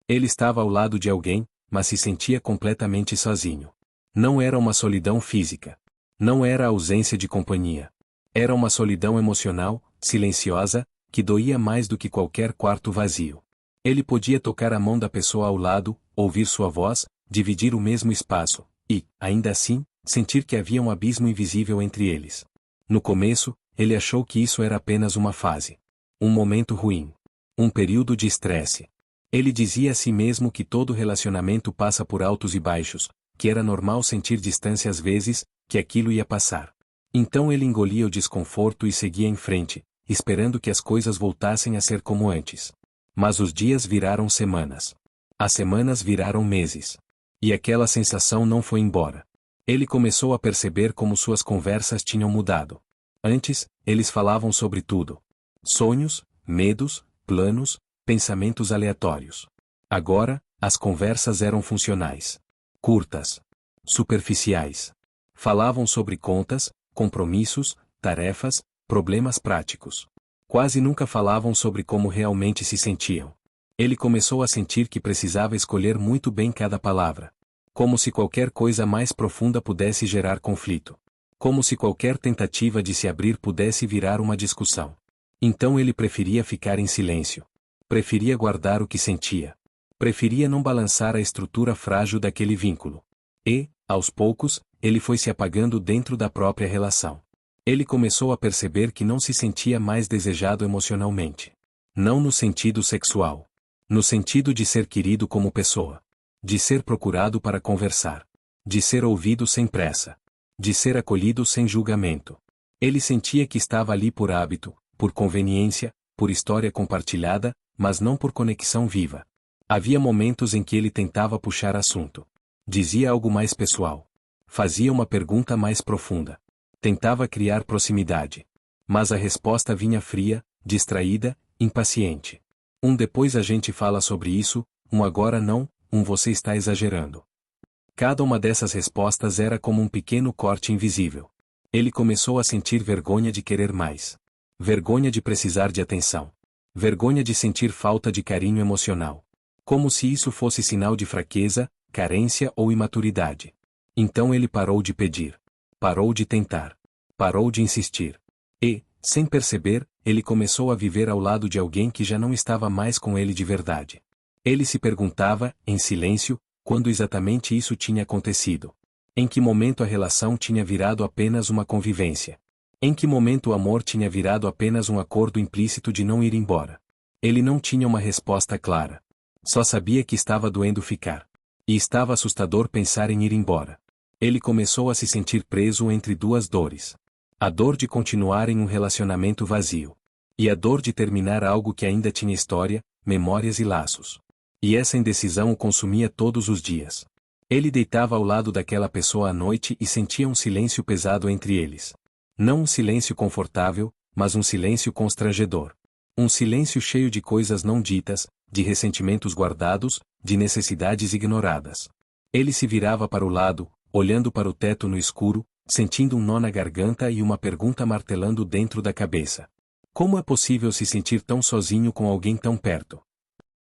Ele estava ao lado de alguém, mas se sentia completamente sozinho. Não era uma solidão física. Não era a ausência de companhia. Era uma solidão emocional, silenciosa, que doía mais do que qualquer quarto vazio. Ele podia tocar a mão da pessoa ao lado, ouvir sua voz, dividir o mesmo espaço, e, ainda assim, sentir que havia um abismo invisível entre eles. No começo, ele achou que isso era apenas uma fase. Um momento ruim. Um período de estresse. Ele dizia a si mesmo que todo relacionamento passa por altos e baixos, que era normal sentir distância às vezes, que aquilo ia passar. Então ele engolia o desconforto e seguia em frente, esperando que as coisas voltassem a ser como antes. Mas os dias viraram semanas. As semanas viraram meses. E aquela sensação não foi embora. Ele começou a perceber como suas conversas tinham mudado. Antes, eles falavam sobre tudo. Sonhos, medos, planos, pensamentos aleatórios. Agora, as conversas eram funcionais. Curtas. Superficiais. Falavam sobre contas, compromissos, tarefas, problemas práticos. Quase nunca falavam sobre como realmente se sentiam. Ele começou a sentir que precisava escolher muito bem cada palavra. Como se qualquer coisa mais profunda pudesse gerar conflito. Como se qualquer tentativa de se abrir pudesse virar uma discussão. Então ele preferia ficar em silêncio. Preferia guardar o que sentia. Preferia não balançar a estrutura frágil daquele vínculo. E, aos poucos, ele foi se apagando dentro da própria relação. Ele começou a perceber que não se sentia mais desejado emocionalmente. Não no sentido sexual. No sentido de ser querido como pessoa. De ser procurado para conversar. De ser ouvido sem pressa. De ser acolhido sem julgamento. Ele sentia que estava ali por hábito, por conveniência, por história compartilhada, mas não por conexão viva. Havia momentos em que ele tentava puxar assunto. Dizia algo mais pessoal. Fazia uma pergunta mais profunda. Tentava criar proximidade. Mas a resposta vinha fria, distraída, impaciente. Depois a gente fala sobre isso, agora não, você está exagerando. Cada uma dessas respostas era como um pequeno corte invisível. Ele começou a sentir vergonha de querer mais. Vergonha de precisar de atenção. Vergonha de sentir falta de carinho emocional. Como se isso fosse sinal de fraqueza, carência ou imaturidade. Então ele parou de pedir. Parou de tentar. Parou de insistir. E, sem perceber, ele começou a viver ao lado de alguém que já não estava mais com ele de verdade. Ele se perguntava, em silêncio, quando exatamente isso tinha acontecido. Em que momento a relação tinha virado apenas uma convivência. Em que momento o amor tinha virado apenas um acordo implícito de não ir embora. Ele não tinha uma resposta clara. Só sabia que estava doendo ficar. E estava assustador pensar em ir embora. Ele começou a se sentir preso entre duas dores. A dor de continuar em um relacionamento vazio. E a dor de terminar algo que ainda tinha história, memórias e laços. E essa indecisão o consumia todos os dias. Ele deitava ao lado daquela pessoa à noite e sentia um silêncio pesado entre eles. Não um silêncio confortável, mas um silêncio constrangedor. Um silêncio cheio de coisas não ditas, de ressentimentos guardados, de necessidades ignoradas. Ele se virava para o lado, olhando para o teto no escuro, sentindo um nó na garganta e uma pergunta martelando dentro da cabeça. Como é possível se sentir tão sozinho com alguém tão perto?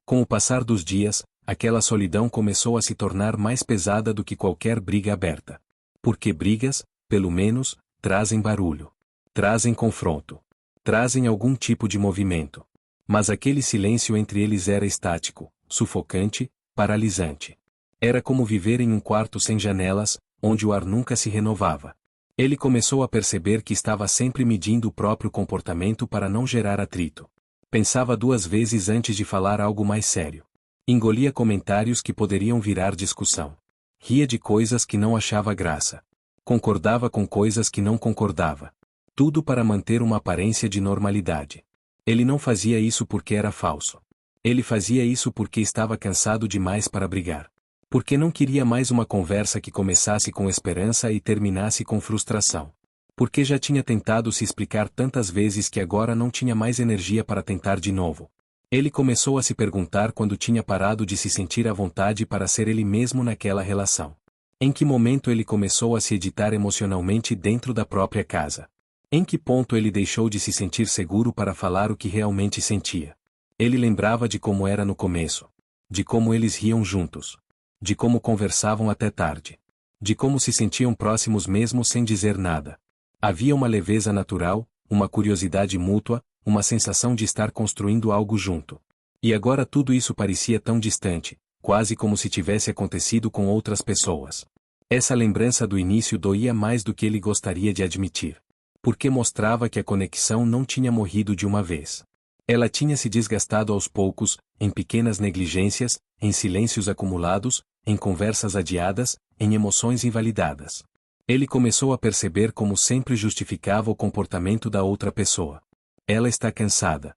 Com o passar dos dias, aquela solidão começou a se tornar mais pesada do que qualquer briga aberta. Porque brigas, pelo menos, trazem barulho. Trazem confronto. Trazem algum tipo de movimento. Mas aquele silêncio entre eles era estático, sufocante, paralisante. Era como viver em um quarto sem janelas, onde o ar nunca se renovava. Ele começou a perceber que estava sempre medindo o próprio comportamento para não gerar atrito. Pensava duas vezes antes de falar algo mais sério. Engolia comentários que poderiam virar discussão. Ria de coisas que não achava graça. Concordava com coisas que não concordava. Tudo para manter uma aparência de normalidade. Ele não fazia isso porque era falso. Ele fazia isso porque estava cansado demais para brigar. Porque não queria mais uma conversa que começasse com esperança e terminasse com frustração. Porque já tinha tentado se explicar tantas vezes que agora não tinha mais energia para tentar de novo. Ele começou a se perguntar quando tinha parado de se sentir à vontade para ser ele mesmo naquela relação. Em que momento ele começou a se editar emocionalmente dentro da própria casa? Em que ponto ele deixou de se sentir seguro para falar o que realmente sentia? Ele lembrava de como era no começo. de como eles riam juntos, de como conversavam até tarde, de como se sentiam próximos mesmo sem dizer nada. Havia uma leveza natural, uma curiosidade mútua, uma sensação de estar construindo algo junto. E agora tudo isso parecia tão distante, quase como se tivesse acontecido com outras pessoas. Essa lembrança do início doía mais do que ele gostaria de admitir. Porque mostrava que a conexão não tinha morrido de uma vez. Ela tinha se desgastado aos poucos, em pequenas negligências, em silêncios acumulados, em conversas adiadas, em emoções invalidadas. Ele começou a perceber como sempre justificava o comportamento da outra pessoa. Ela está cansada.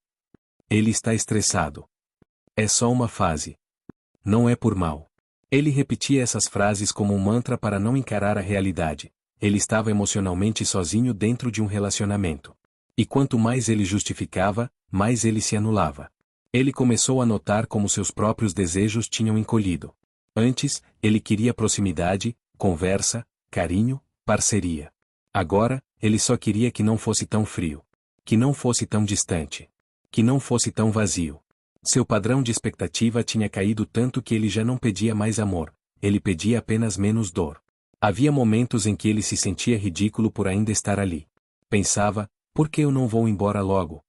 Ele está estressado. É só uma fase. Não é por mal. Ele repetia essas frases como um mantra para não encarar a realidade. Ele estava emocionalmente sozinho dentro de um relacionamento. E quanto mais ele justificava, mais ele se anulava. Ele começou a notar como seus próprios desejos tinham encolhido. Antes, ele queria proximidade, conversa, carinho, parceria. Agora, ele só queria que não fosse tão frio. Que não fosse tão distante. Que não fosse tão vazio. Seu padrão de expectativa tinha caído tanto que ele já não pedia mais amor, ele pedia apenas menos dor. Havia momentos em que ele se sentia ridículo por ainda estar ali. Pensava, por que eu não vou embora logo?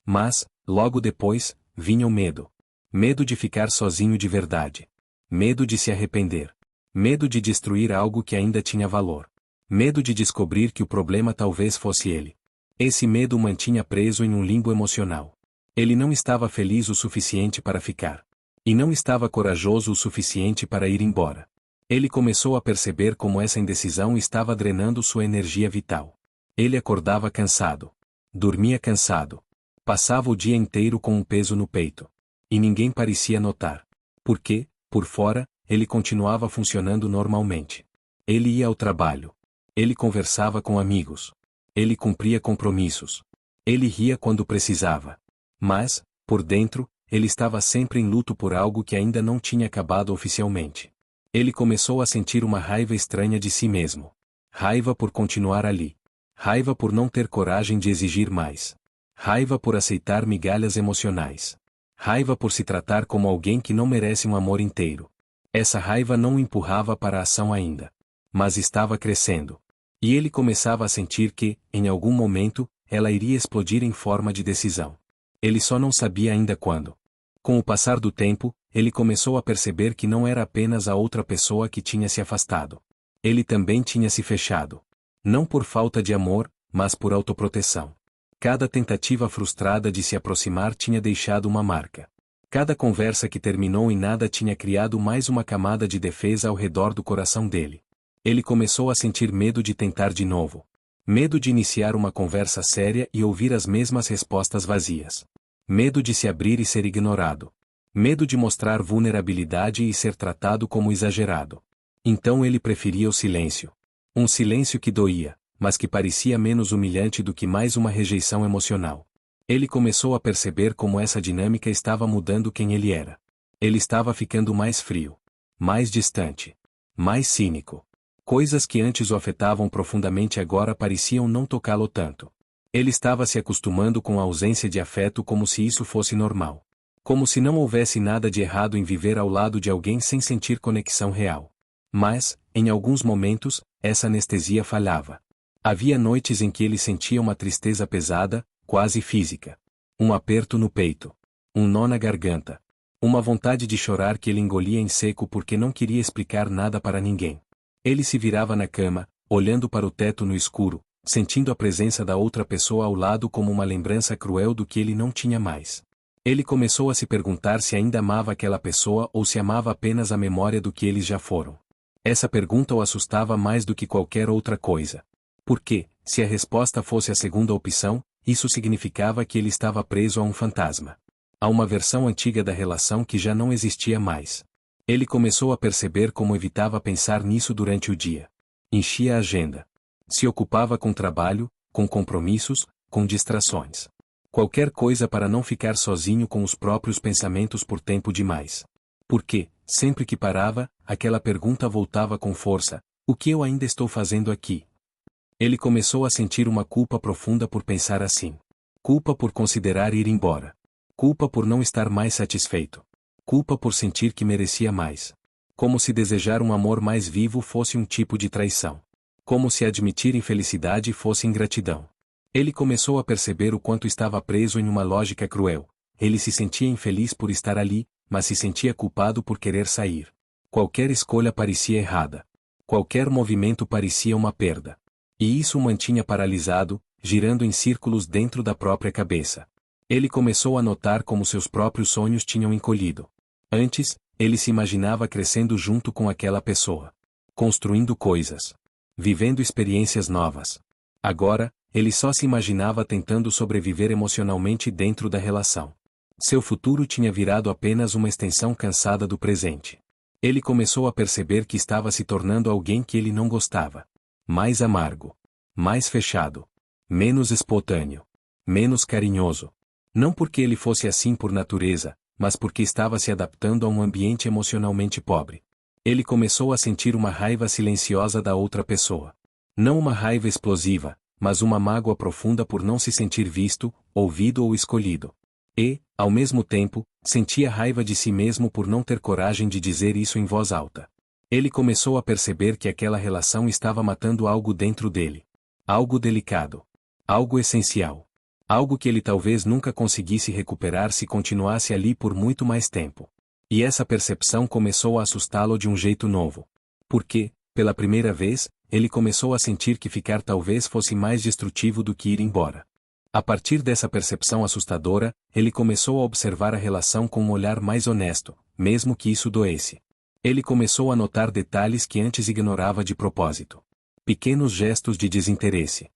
Mas, logo depois, vinha o medo. Medo de ficar sozinho de verdade. Medo de se arrepender. Medo de destruir algo que ainda tinha valor. Medo de descobrir que o problema talvez fosse ele. Esse medo o mantinha preso em um limbo emocional. Ele não estava feliz o suficiente para ficar. E não estava corajoso o suficiente para ir embora. Ele começou a perceber como essa indecisão estava drenando sua energia vital. Ele acordava cansado. Dormia cansado. Passava o dia inteiro com um peso no peito. E ninguém parecia notar. Porque, por fora, ele continuava funcionando normalmente. Ele ia ao trabalho. Ele conversava com amigos. Ele cumpria compromissos. Ele ria quando precisava. Mas, por dentro, ele estava sempre em luto por algo que ainda não tinha acabado oficialmente. Ele começou a sentir uma raiva estranha de si mesmo. Raiva por continuar ali. Raiva por não ter coragem de exigir mais. Raiva por aceitar migalhas emocionais. Raiva por se tratar como alguém que não merece um amor inteiro. Essa raiva não o empurrava para a ação ainda. Mas estava crescendo. E ele começava a sentir que, em algum momento, ela iria explodir em forma de decisão. Ele só não sabia ainda quando. Com o passar do tempo, ele começou a perceber que não era apenas a outra pessoa que tinha se afastado. Ele também tinha se fechado. Não por falta de amor, mas por autoproteção. Cada tentativa frustrada de se aproximar tinha deixado uma marca. Cada conversa que terminou em nada tinha criado mais uma camada de defesa ao redor do coração dele. Ele começou a sentir medo de tentar de novo. Medo de iniciar uma conversa séria e ouvir as mesmas respostas vazias. Medo de se abrir e ser ignorado. Medo de mostrar vulnerabilidade e ser tratado como exagerado. Então ele preferia o silêncio. Um silêncio que doía, mas que parecia menos humilhante do que mais uma rejeição emocional. Ele começou a perceber como essa dinâmica estava mudando quem ele era. Ele estava ficando mais frio. Mais distante. Mais cínico. Coisas que antes o afetavam profundamente agora pareciam não tocá-lo tanto. Ele estava se acostumando com a ausência de afeto como se isso fosse normal. Como se não houvesse nada de errado em viver ao lado de alguém sem sentir conexão real. Mas, em alguns momentos, essa anestesia falhava. Havia noites em que ele sentia uma tristeza pesada, quase física. Um aperto no peito. Um nó na garganta. Uma vontade de chorar que ele engolia em seco porque não queria explicar nada para ninguém. Ele se virava na cama, olhando para o teto no escuro, sentindo a presença da outra pessoa ao lado como uma lembrança cruel do que ele não tinha mais. Ele começou a se perguntar se ainda amava aquela pessoa ou se amava apenas a memória do que eles já foram. Essa pergunta o assustava mais do que qualquer outra coisa. Porque, se a resposta fosse a segunda opção, isso significava que ele estava preso a um fantasma. A uma versão antiga da relação que já não existia mais. Ele começou a perceber como evitava pensar nisso durante o dia. Enchia a agenda. Se ocupava com trabalho, com compromissos, com distrações. Qualquer coisa para não ficar sozinho com os próprios pensamentos por tempo demais. Porque, sempre que parava, aquela pergunta voltava com força: o que eu ainda estou fazendo aqui? Ele começou a sentir uma culpa profunda por pensar assim. Culpa por considerar ir embora. Culpa por não estar mais satisfeito. Culpa por sentir que merecia mais. Como se desejar um amor mais vivo fosse um tipo de traição. Como se admitir infelicidade fosse ingratidão. Ele começou a perceber o quanto estava preso em uma lógica cruel. Ele se sentia infeliz por estar ali, mas se sentia culpado por querer sair. Qualquer escolha parecia errada. Qualquer movimento parecia uma perda. E isso o mantinha paralisado, girando em círculos dentro da própria cabeça. Ele começou a notar como seus próprios sonhos tinham encolhido. Antes, ele se imaginava crescendo junto com aquela pessoa. Construindo coisas. Vivendo experiências novas. Agora, ele só se imaginava tentando sobreviver emocionalmente dentro da relação. Seu futuro tinha virado apenas uma extensão cansada do presente. Ele começou a perceber que estava se tornando alguém que ele não gostava. Mais amargo. Mais fechado. Menos espontâneo. Menos carinhoso. Não porque ele fosse assim por natureza, mas porque estava se adaptando a um ambiente emocionalmente pobre. Ele começou a sentir uma raiva silenciosa da outra pessoa. Não uma raiva explosiva, mas uma mágoa profunda por não se sentir visto, ouvido ou escolhido. E, ao mesmo tempo, sentia raiva de si mesmo por não ter coragem de dizer isso em voz alta. Ele começou a perceber que aquela relação estava matando algo dentro dele. Algo delicado. Algo essencial. Algo que ele talvez nunca conseguisse recuperar se continuasse ali por muito mais tempo. E essa percepção começou a assustá-lo de um jeito novo. Porque, pela primeira vez, ele começou a sentir que ficar talvez fosse mais destrutivo do que ir embora. A partir dessa percepção assustadora, ele começou a observar a relação com um olhar mais honesto, mesmo que isso doesse. Ele começou a notar detalhes que antes ignorava de propósito. Pequenos gestos de desinteresse.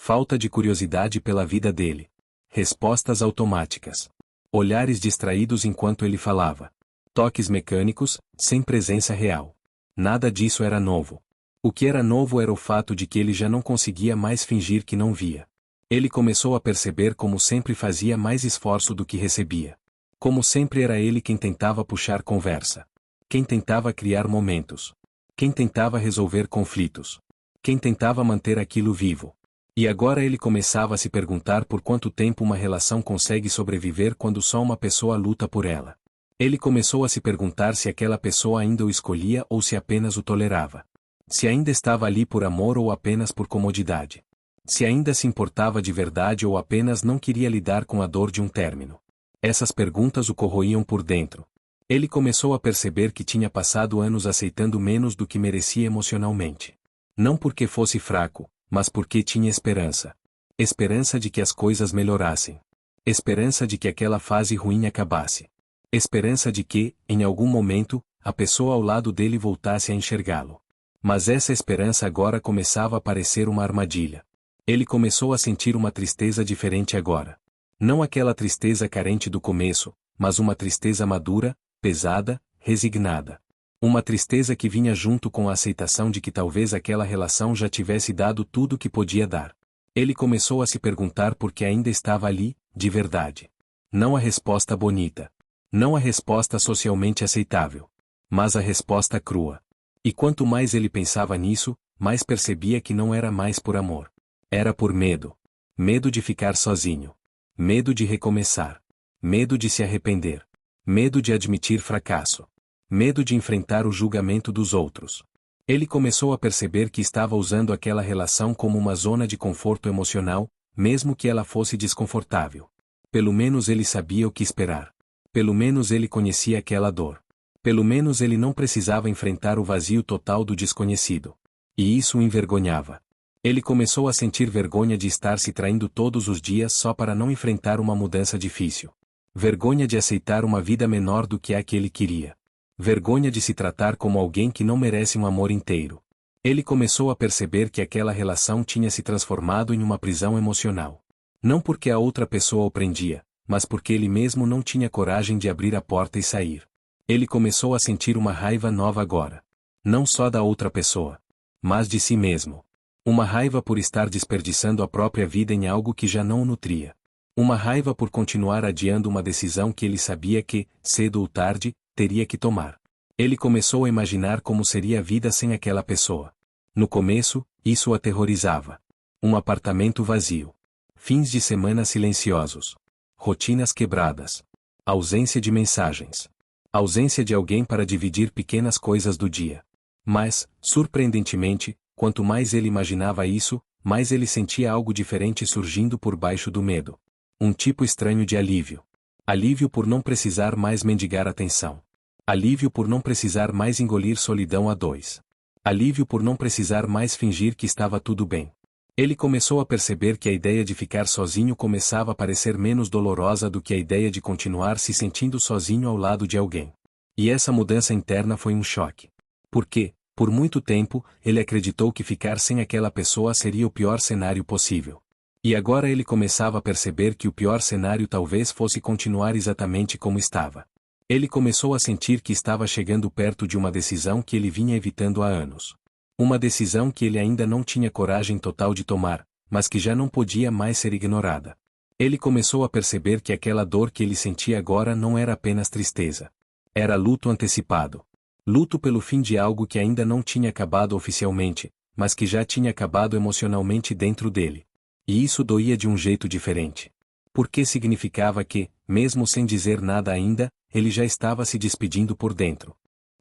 Falta de curiosidade pela vida dele. Respostas automáticas. Olhares distraídos enquanto ele falava. Toques mecânicos, sem presença real. Nada disso era novo. O que era novo era o fato de que ele já não conseguia mais fingir que não via. Ele começou a perceber como sempre fazia mais esforço do que recebia. Como sempre era ele quem tentava puxar conversa. Quem tentava criar momentos. Quem tentava resolver conflitos. Quem tentava manter aquilo vivo. E agora ele começava a se perguntar por quanto tempo uma relação consegue sobreviver quando só uma pessoa luta por ela. Ele começou a se perguntar se aquela pessoa ainda o escolhia ou se apenas o tolerava. Se ainda estava ali por amor ou apenas por comodidade. Se ainda se importava de verdade ou apenas não queria lidar com a dor de um término. Essas perguntas o corroíam por dentro. Ele começou a perceber que tinha passado anos aceitando menos do que merecia emocionalmente. Não porque fosse fraco, mas porque tinha esperança. Esperança de que as coisas melhorassem. Esperança de que aquela fase ruim acabasse. Esperança de que, em algum momento, a pessoa ao lado dele voltasse a enxergá-lo. Mas essa esperança agora começava a parecer uma armadilha. Ele começou a sentir uma tristeza diferente agora. Não aquela tristeza carente do começo, mas uma tristeza madura, pesada, resignada. Uma tristeza que vinha junto com a aceitação de que talvez aquela relação já tivesse dado tudo o que podia dar. Ele começou a se perguntar por que ainda estava ali, de verdade. Não a resposta bonita. Não a resposta socialmente aceitável. Mas a resposta crua. E quanto mais ele pensava nisso, mais percebia que não era mais por amor. Era por medo. Medo de ficar sozinho. Medo de recomeçar. Medo de se arrepender. Medo de admitir fracasso. Medo de enfrentar o julgamento dos outros. Ele começou a perceber que estava usando aquela relação como uma zona de conforto emocional, mesmo que ela fosse desconfortável. Pelo menos ele sabia o que esperar. Pelo menos ele conhecia aquela dor. Pelo menos ele não precisava enfrentar o vazio total do desconhecido. E isso o envergonhava. Ele começou a sentir vergonha de estar se traindo todos os dias só para não enfrentar uma mudança difícil. Vergonha de aceitar uma vida menor do que a que ele queria. Vergonha de se tratar como alguém que não merece um amor inteiro. Ele começou a perceber que aquela relação tinha se transformado em uma prisão emocional. Não porque a outra pessoa o prendia, mas porque ele mesmo não tinha coragem de abrir a porta e sair. Ele começou a sentir uma raiva nova agora. Não só da outra pessoa, mas de si mesmo. Uma raiva por estar desperdiçando a própria vida em algo que já não o nutria. Uma raiva por continuar adiando uma decisão que ele sabia que, cedo ou tarde, teria que tomar. Ele começou a imaginar como seria a vida sem aquela pessoa. No começo, isso o aterrorizava. Um apartamento vazio. Fins de semana silenciosos. Rotinas quebradas. Ausência de mensagens. A ausência de alguém para dividir pequenas coisas do dia. Mas, surpreendentemente, quanto mais ele imaginava isso, mais ele sentia algo diferente surgindo por baixo do medo. Um tipo estranho de alívio. Alívio por não precisar mais mendigar atenção. Alívio por não precisar mais engolir solidão a dois. Alívio por não precisar mais fingir que estava tudo bem. Ele começou a perceber que a ideia de ficar sozinho começava a parecer menos dolorosa do que a ideia de continuar se sentindo sozinho ao lado de alguém. E essa mudança interna foi um choque. Porque, por muito tempo, ele acreditou que ficar sem aquela pessoa seria o pior cenário possível. E agora ele começava a perceber que o pior cenário talvez fosse continuar exatamente como estava. Ele começou a sentir que estava chegando perto de uma decisão que ele vinha evitando há anos. Uma decisão que ele ainda não tinha coragem total de tomar, mas que já não podia mais ser ignorada. Ele começou a perceber que aquela dor que ele sentia agora não era apenas tristeza. Era luto antecipado. Luto pelo fim de algo que ainda não tinha acabado oficialmente, mas que já tinha acabado emocionalmente dentro dele. E isso doía de um jeito diferente. Porque significava que, mesmo sem dizer nada ainda, ele já estava se despedindo por dentro.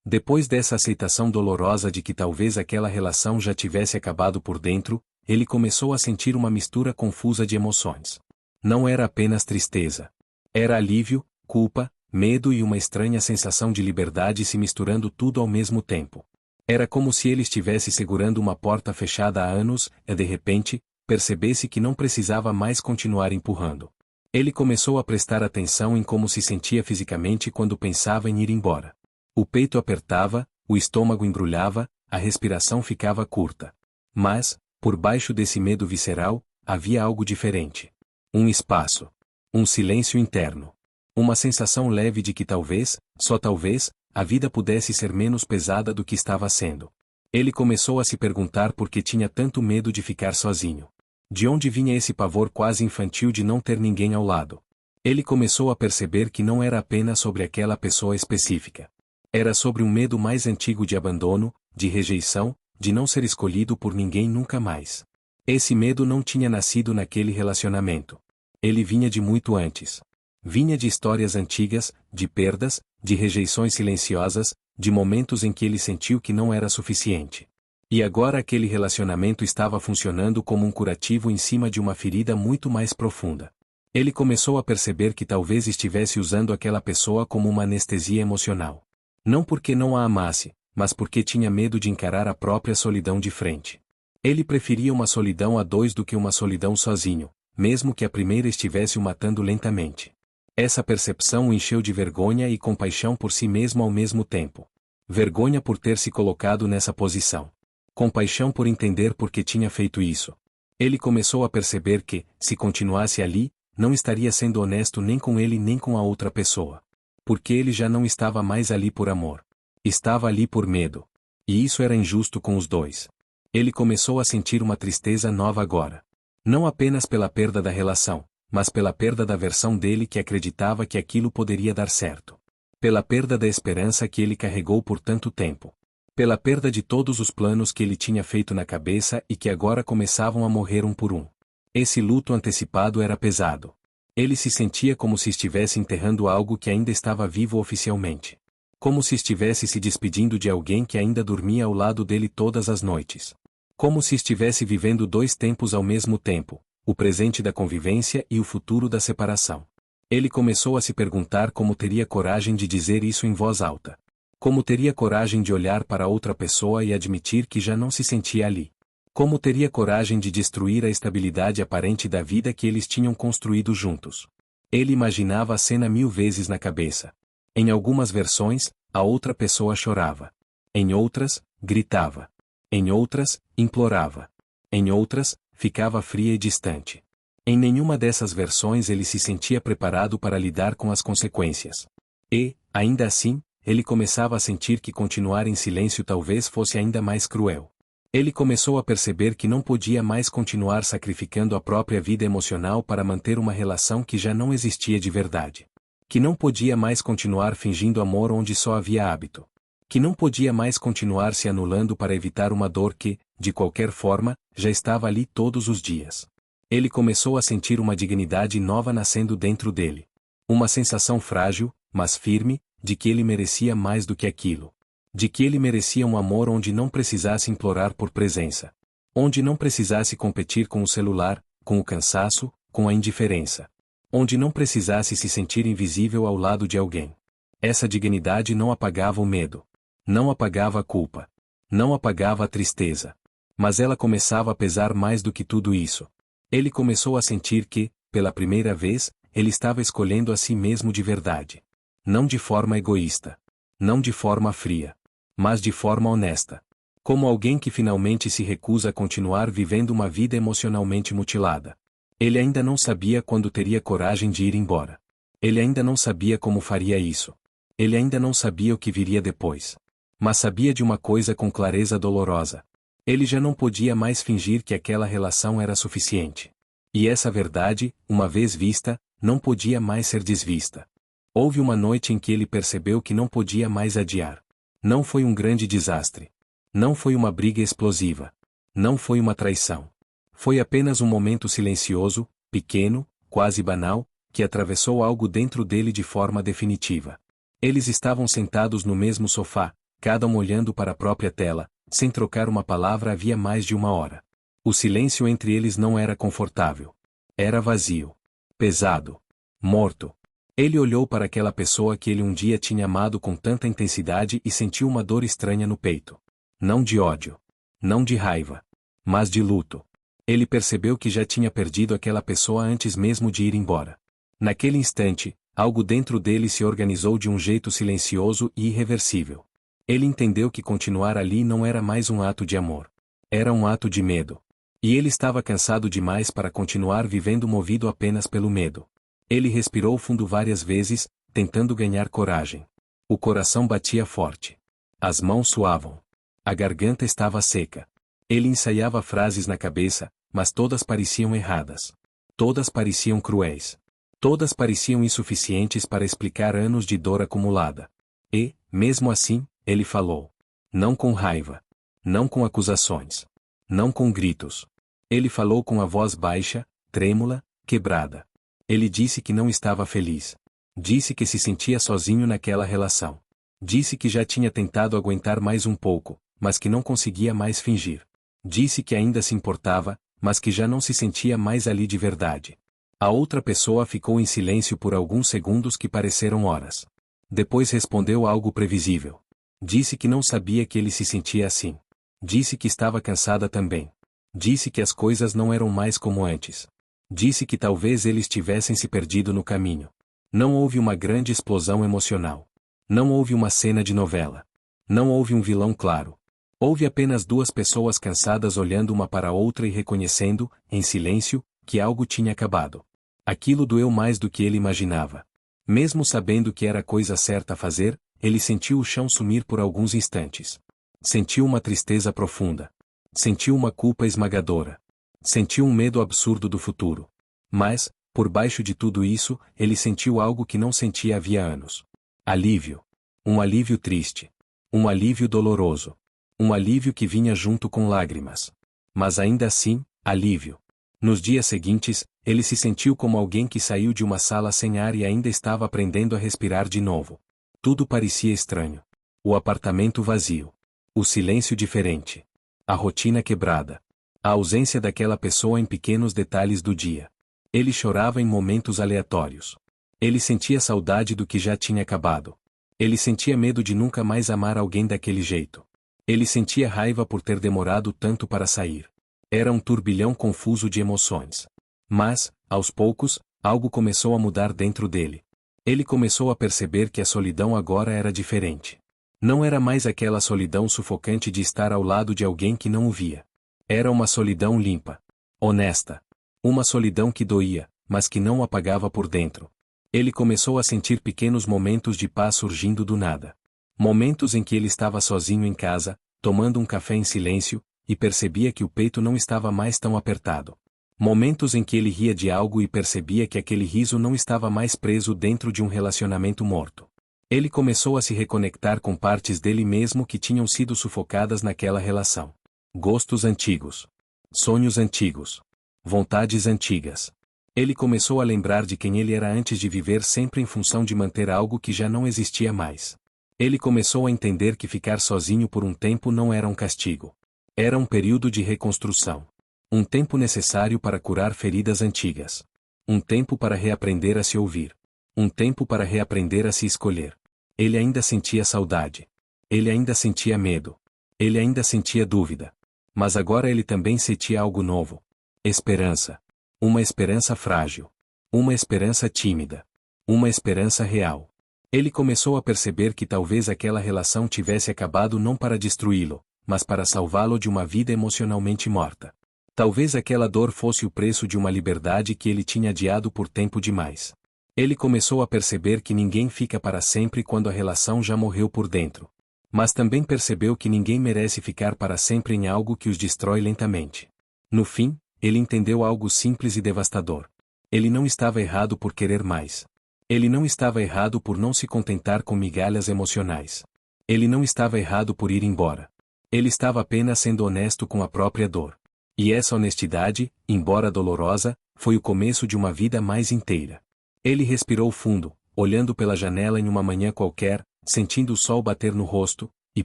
Depois dessa aceitação dolorosa de que talvez aquela relação já tivesse acabado por dentro, ele começou a sentir uma mistura confusa de emoções. Não era apenas tristeza. Era alívio, culpa, medo e uma estranha sensação de liberdade se misturando tudo ao mesmo tempo. Era como se ele estivesse segurando uma porta fechada há anos e, de repente, percebesse que não precisava mais continuar empurrando. Ele começou a prestar atenção em como se sentia fisicamente quando pensava em ir embora. O peito apertava, o estômago embrulhava, a respiração ficava curta. Mas, por baixo desse medo visceral, havia algo diferente. Um espaço. Um silêncio interno. Uma sensação leve de que talvez, só talvez, a vida pudesse ser menos pesada do que estava sendo. Ele começou a se perguntar por que tinha tanto medo de ficar sozinho. De onde vinha esse pavor quase infantil de não ter ninguém ao lado? Ele começou a perceber que não era apenas sobre aquela pessoa específica. Era sobre um medo mais antigo de abandono, de rejeição, de não ser escolhido por ninguém nunca mais. Esse medo não tinha nascido naquele relacionamento. Ele vinha de muito antes. Vinha de histórias antigas, de perdas, de rejeições silenciosas, de momentos em que ele sentiu que não era suficiente. E agora aquele relacionamento estava funcionando como um curativo em cima de uma ferida muito mais profunda. Ele começou a perceber que talvez estivesse usando aquela pessoa como uma anestesia emocional. Não porque não a amasse, mas porque tinha medo de encarar a própria solidão de frente. Ele preferia uma solidão a dois do que uma solidão sozinho, mesmo que a primeira estivesse o matando lentamente. Essa percepção o encheu de vergonha e compaixão por si mesmo ao mesmo tempo. Vergonha por ter se colocado nessa posição. Compaixão por entender por que tinha feito isso. Ele começou a perceber que, se continuasse ali, não estaria sendo honesto nem com ele nem com a outra pessoa. Porque ele já não estava mais ali por amor. Estava ali por medo. E isso era injusto com os dois. Ele começou a sentir uma tristeza nova agora. Não apenas pela perda da relação, mas pela perda da versão dele que acreditava que aquilo poderia dar certo. Pela perda da esperança que ele carregou por tanto tempo. Pela perda de todos os planos que ele tinha feito na cabeça e que agora começavam a morrer um por um. Esse luto antecipado era pesado. Ele se sentia como se estivesse enterrando algo que ainda estava vivo oficialmente. Como se estivesse se despedindo de alguém que ainda dormia ao lado dele todas as noites. Como se estivesse vivendo dois tempos ao mesmo tempo, o presente da convivência e o futuro da separação. Ele começou a se perguntar como teria coragem de dizer isso em voz alta. Como teria coragem de olhar para outra pessoa e admitir que já não se sentia ali. Como teria coragem de destruir a estabilidade aparente da vida que eles tinham construído juntos. Ele imaginava a cena 1000 vezes na cabeça. Em algumas versões, a outra pessoa chorava. Em outras, gritava. Em outras, implorava. Em outras, ficava fria e distante. Em nenhuma dessas versões ele se sentia preparado para lidar com as consequências. E, ainda assim, ele começava a sentir que continuar em silêncio talvez fosse ainda mais cruel. Ele começou a perceber que não podia mais continuar sacrificando a própria vida emocional para manter uma relação que já não existia de verdade. Que não podia mais continuar fingindo amor onde só havia hábito. Que não podia mais continuar se anulando para evitar uma dor que, de qualquer forma, já estava ali todos os dias. Ele começou a sentir uma dignidade nova nascendo dentro dele. Uma sensação frágil, mas firme, de que ele merecia mais do que aquilo. De que ele merecia um amor onde não precisasse implorar por presença. Onde não precisasse competir com o celular, com o cansaço, com a indiferença. Onde não precisasse se sentir invisível ao lado de alguém. Essa dignidade não apagava o medo. Não apagava a culpa. Não apagava a tristeza. Mas ela começava a pesar mais do que tudo isso. Ele começou a sentir que, pela primeira vez, ele estava escolhendo a si mesmo de verdade. Não de forma egoísta. Não de forma fria. Mas de forma honesta. Como alguém que finalmente se recusa a continuar vivendo uma vida emocionalmente mutilada. Ele ainda não sabia quando teria coragem de ir embora. Ele ainda não sabia como faria isso. Ele ainda não sabia o que viria depois. Mas sabia de uma coisa com clareza dolorosa. Ele já não podia mais fingir que aquela relação era suficiente. E essa verdade, uma vez vista, não podia mais ser desvista. Houve uma noite em que ele percebeu que não podia mais adiar. Não foi um grande desastre. Não foi uma briga explosiva. Não foi uma traição. Foi apenas um momento silencioso, pequeno, quase banal, que atravessou algo dentro dele de forma definitiva. Eles estavam sentados no mesmo sofá, cada um olhando para a própria tela, sem trocar uma palavra havia mais de uma hora. O silêncio entre eles não era confortável. Era vazio. Pesado. Morto. Ele olhou para aquela pessoa que ele um dia tinha amado com tanta intensidade e sentiu uma dor estranha no peito. Não de ódio. Não de raiva. Mas de luto. Ele percebeu que já tinha perdido aquela pessoa antes mesmo de ir embora. Naquele instante, algo dentro dele se organizou de um jeito silencioso e irreversível. Ele entendeu que continuar ali não era mais um ato de amor. Era um ato de medo. E ele estava cansado demais para continuar vivendo movido apenas pelo medo. Ele respirou fundo várias vezes, tentando ganhar coragem. O coração batia forte. As mãos suavam. A garganta estava seca. Ele ensaiava frases na cabeça, mas todas pareciam erradas. Todas pareciam cruéis. Todas pareciam insuficientes para explicar anos de dor acumulada. E, mesmo assim, ele falou. Não com raiva. Não com acusações. Não com gritos. Ele falou com a voz baixa, trêmula, quebrada. Ele disse que não estava feliz. Disse que se sentia sozinho naquela relação. Disse que já tinha tentado aguentar mais um pouco, mas que não conseguia mais fingir. Disse que ainda se importava, mas que já não se sentia mais ali de verdade. A outra pessoa ficou em silêncio por alguns segundos que pareceram horas. Depois respondeu algo previsível. Disse que não sabia que ele se sentia assim. Disse que estava cansada também. Disse que as coisas não eram mais como antes. Disse que talvez eles tivessem se perdido no caminho. Não houve uma grande explosão emocional. Não houve uma cena de novela. Não houve um vilão claro. Houve apenas duas pessoas cansadas olhando uma para a outra e reconhecendo, em silêncio, que algo tinha acabado. Aquilo doeu mais do que ele imaginava. Mesmo sabendo que era a coisa certa a fazer, ele sentiu o chão sumir por alguns instantes. Sentiu uma tristeza profunda. Sentiu uma culpa esmagadora. Sentiu um medo absurdo do futuro. Mas, por baixo de tudo isso, ele sentiu algo que não sentia havia anos. Alívio. Um alívio triste. Um alívio doloroso. Um alívio que vinha junto com lágrimas. Mas ainda assim, alívio. Nos dias seguintes, ele se sentiu como alguém que saiu de uma sala sem ar e ainda estava aprendendo a respirar de novo. Tudo parecia estranho. O apartamento vazio. O silêncio diferente. A rotina quebrada. A ausência daquela pessoa em pequenos detalhes do dia. Ele chorava em momentos aleatórios. Ele sentia saudade do que já tinha acabado. Ele sentia medo de nunca mais amar alguém daquele jeito. Ele sentia raiva por ter demorado tanto para sair. Era um turbilhão confuso de emoções. Mas, aos poucos, algo começou a mudar dentro dele. Ele começou a perceber que a solidão agora era diferente. Não era mais aquela solidão sufocante de estar ao lado de alguém que não o via. Era uma solidão limpa. Honesta. Uma solidão que doía, mas que não o apagava por dentro. Ele começou a sentir pequenos momentos de paz surgindo do nada. Momentos em que ele estava sozinho em casa, tomando um café em silêncio, e percebia que o peito não estava mais tão apertado. Momentos em que ele ria de algo e percebia que aquele riso não estava mais preso dentro de um relacionamento morto. Ele começou a se reconectar com partes dele mesmo que tinham sido sufocadas naquela relação. Gostos antigos. Sonhos antigos. Vontades antigas. Ele começou a lembrar de quem ele era antes de viver sempre em função de manter algo que já não existia mais. Ele começou a entender que ficar sozinho por um tempo não era um castigo. Era um período de reconstrução. Um tempo necessário para curar feridas antigas. Um tempo para reaprender a se ouvir. Um tempo para reaprender a se escolher. Ele ainda sentia saudade. Ele ainda sentia medo. Ele ainda sentia dúvida. Mas agora ele também sentia algo novo. Esperança. Uma esperança frágil. Uma esperança tímida. Uma esperança real. Ele começou a perceber que talvez aquela relação tivesse acabado não para destruí-lo, mas para salvá-lo de uma vida emocionalmente morta. Talvez aquela dor fosse o preço de uma liberdade que ele tinha adiado por tempo demais. Ele começou a perceber que ninguém fica para sempre quando a relação já morreu por dentro. Mas também percebeu que ninguém merece ficar para sempre em algo que os destrói lentamente. No fim, ele entendeu algo simples e devastador. Ele não estava errado por querer mais. Ele não estava errado por não se contentar com migalhas emocionais. Ele não estava errado por ir embora. Ele estava apenas sendo honesto com a própria dor. E essa honestidade, embora dolorosa, foi o começo de uma vida mais inteira. Ele respirou fundo, olhando pela janela em uma manhã qualquer, sentindo o sol bater no rosto, e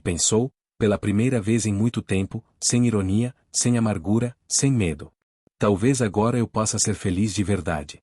pensou, pela primeira vez em muito tempo, sem ironia, sem amargura, sem medo. Talvez agora eu possa ser feliz de verdade.